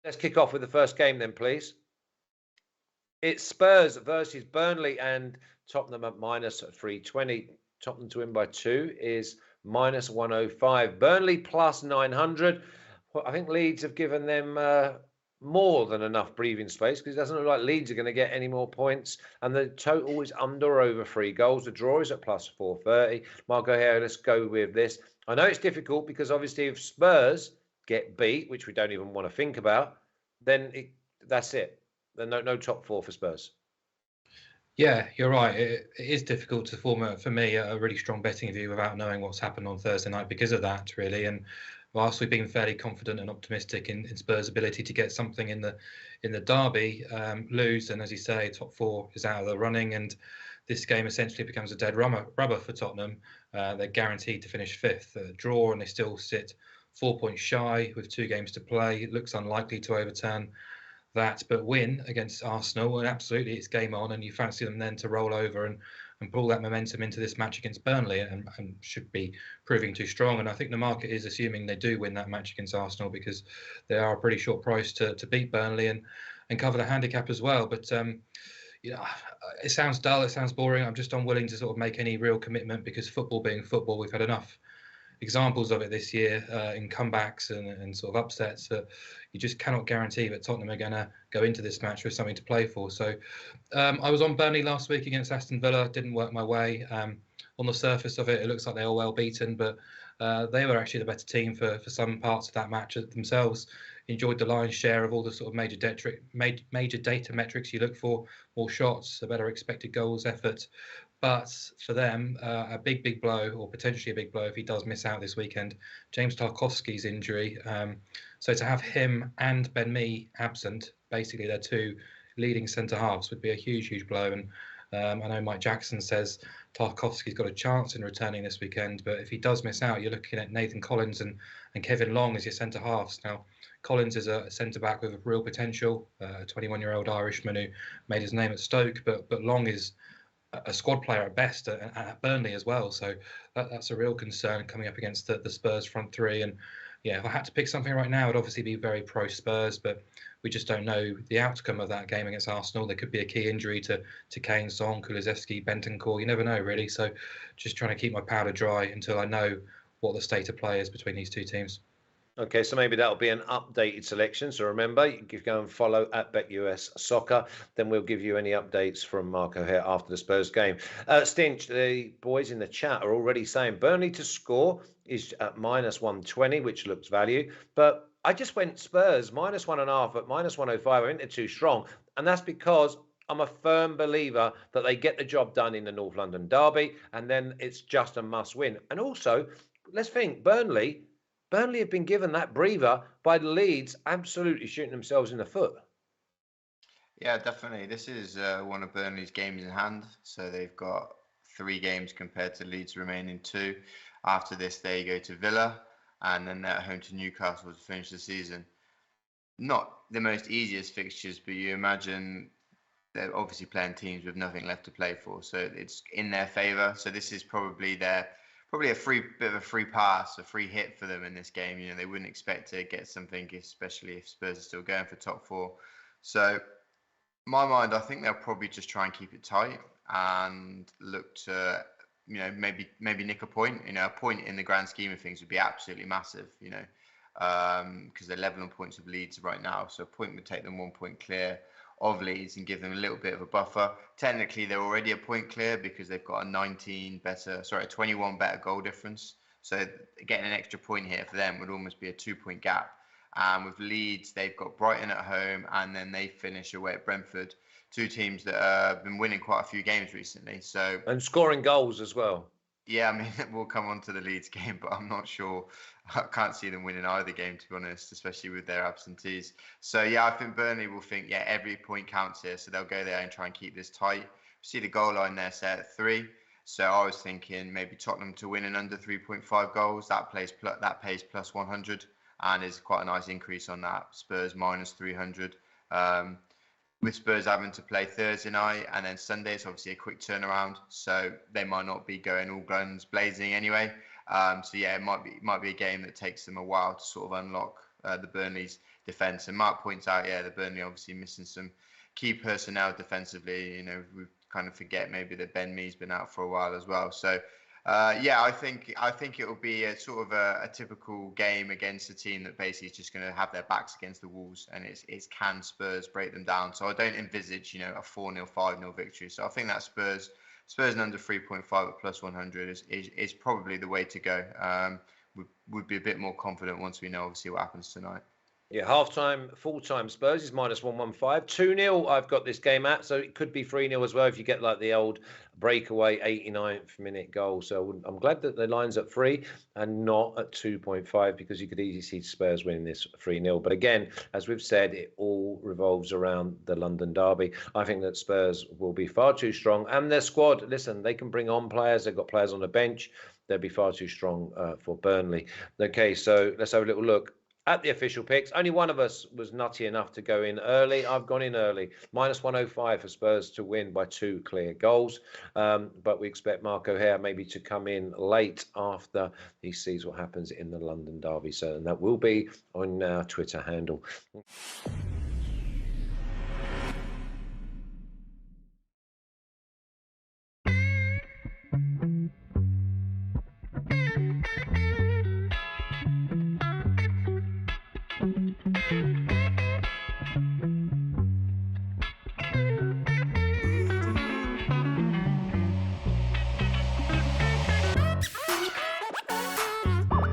Let's kick off with the first game then, please. It's Spurs versus Burnley, and Tottenham at minus 320. Tottenham to win by 2 is minus 105. Burnley plus 900. Well, I think Leeds have given them more than enough breathing space, because it doesn't look like Leeds are going to get any more points. And the total is under or over 3 goals. The draw is at plus 430. Marco, here, let's go with this. I know it's difficult because obviously if Spurs get beat, which we don't even want to think about, then that's it. Then no top 4 for Spurs. Yeah, you're right. It is difficult to form, for me, a really strong betting view without knowing what's happened on Thursday night because of that, really. And whilst we've been fairly confident and optimistic in Spurs' ability to get something in the derby, lose, and as you say, top 4 is out of the running, and this game essentially becomes a dead rubber for Tottenham. They're guaranteed to finish 5th, draw, and they still sit 4 points shy with 2 games to play. It looks unlikely to overturn that, but win against Arsenal, and absolutely it's game on, and you fancy them then to roll over and pull that momentum into this match against Burnley, and should be proving too strong. And I think the market is assuming they do win that match against Arsenal, because they are a pretty short price to beat Burnley and cover the handicap as well. But it sounds dull, it sounds boring. I'm just unwilling to sort of make any real commitment, because football being football, we've had enough examples of it this year in comebacks and sort of upsets that you just cannot guarantee that Tottenham are going to go into this match with something to play for. So I was on Burnley last week against Aston Villa, didn't work my way. On the surface of it, it looks like they were well beaten, but they were actually the better team for some parts of that match themselves. Enjoyed the lion's share of all the sort of major data metrics you look for: more shots, a better expected goals effort. But for them, a big blow, or potentially a big blow if he does miss out this weekend, James Tarkowski's injury. So to have him and Ben Mee absent, basically their 2 leading centre-halves, would be a huge blow. And I know Mike Jackson says Tarkowski's got a chance in returning this weekend, but if he does miss out, you're looking at Nathan Collins and Kevin Long as your centre-halves. Now, Collins is a centre-back with real potential, a 21-year-old Irishman who made his name at Stoke, but Long is a squad player at best at Burnley as well. So that's a real concern coming up against the Spurs front 3. And yeah, if I had to pick something right now, it'd obviously be very pro-Spurs, but we just don't know the outcome of that game against Arsenal. There could be a key injury to Kane, Son, Kulusevski, Bentancur. You never know, really. So just trying to keep my powder dry until I know what the state of play is between these 2 teams. Okay, so maybe that'll be an updated selection. So remember, you can go and follow at BetUS Soccer. Then we'll give you any updates from Marco here after the Spurs game. Stinch, the boys in the chat are already saying Burnley to score is at minus 120, which looks value. But I just went Spurs minus 1.5 at minus 105. I think they're too strong. And that's because I'm a firm believer that they get the job done in the North London derby, and then it's just a must win. And also, let's think, Burnley have been given that breather by the Leeds absolutely shooting themselves in the foot. Yeah, definitely. This is one of Burnley's games in hand. So they've got 3 games compared to Leeds' remaining 2. After this, they go to Villa, and then they're at home to Newcastle to finish the season. Not the most easiest fixtures, but you imagine they're obviously playing teams with nothing left to play for. So it's in their favour. So this is probably a bit of a free pass, a free hit for them in this game. They wouldn't expect to get something, especially if Spurs are still going for top 4. So, in my mind, I think they'll probably just try and keep it tight and look to, maybe nick a point. A point in the grand scheme of things would be absolutely massive. Because they're level on points with Leeds right now. So a point would take them 1 point clear of Leeds and give them a little bit of a buffer. Technically, they're already a point clear because they've got a 21 better goal difference. So getting an extra point here for them would almost be a 2-point gap. And with Leeds, they've got Brighton at home, and then they finish away at Brentford. 2 teams that have been winning quite a few games recently. And scoring goals as well. Yeah, I mean, we'll come on to the Leeds game, but I'm not sure. I can't see them winning either game, to be honest, especially with their absentees. So, yeah, I think Burnley will think, every point counts here. So they'll go there and try and keep this tight. See the goal line there set at 3. So I was thinking maybe Tottenham to win in under 3.5 goals. That pays plus 100 and is quite a nice increase on that. Spurs minus 300. With Spurs having to play Thursday night and then Sunday, it's obviously a quick turnaround, so they might not be going all guns blazing anyway. So yeah, it might be a game that takes them a while to sort of unlock the Burnley's defence. And Mark points out, the Burnley obviously missing some key personnel defensively. You know, we kind of forget maybe that Ben Mee's been out for a while as well. So I think it will be a sort of a typical game against a team that basically is just going to have their backs against the walls, and it's can Spurs break them down. So I don't envisage a 4-0, 5-0 victory. So I think that Spurs and under 3.5 at plus 100 is probably the way to go. Would be a bit more confident once we know obviously what happens tonight. Yeah, half-time, full-time Spurs is minus 115. 2-0 I've got this game at, so it could be 3-0 as well if you get like the old breakaway 89th minute goal. So I'm glad that the line's at 3 and not at 2.5, because you could easily see Spurs winning this 3-0. But again, as we've said, it all revolves around the London derby. I think that Spurs will be far too strong. And their squad, listen, they can bring on players. They've got players on the bench. They'll be far too strong for Burnley. Okay, so let's have a little look at the official picks. Only one of us was nutty enough to go in early. I've gone in early. Minus 105 for Spurs to win by 2 clear goals. But we expect Mark O'Hare maybe to come in late after he sees what happens in the London derby. So, and that will be on our Twitter handle.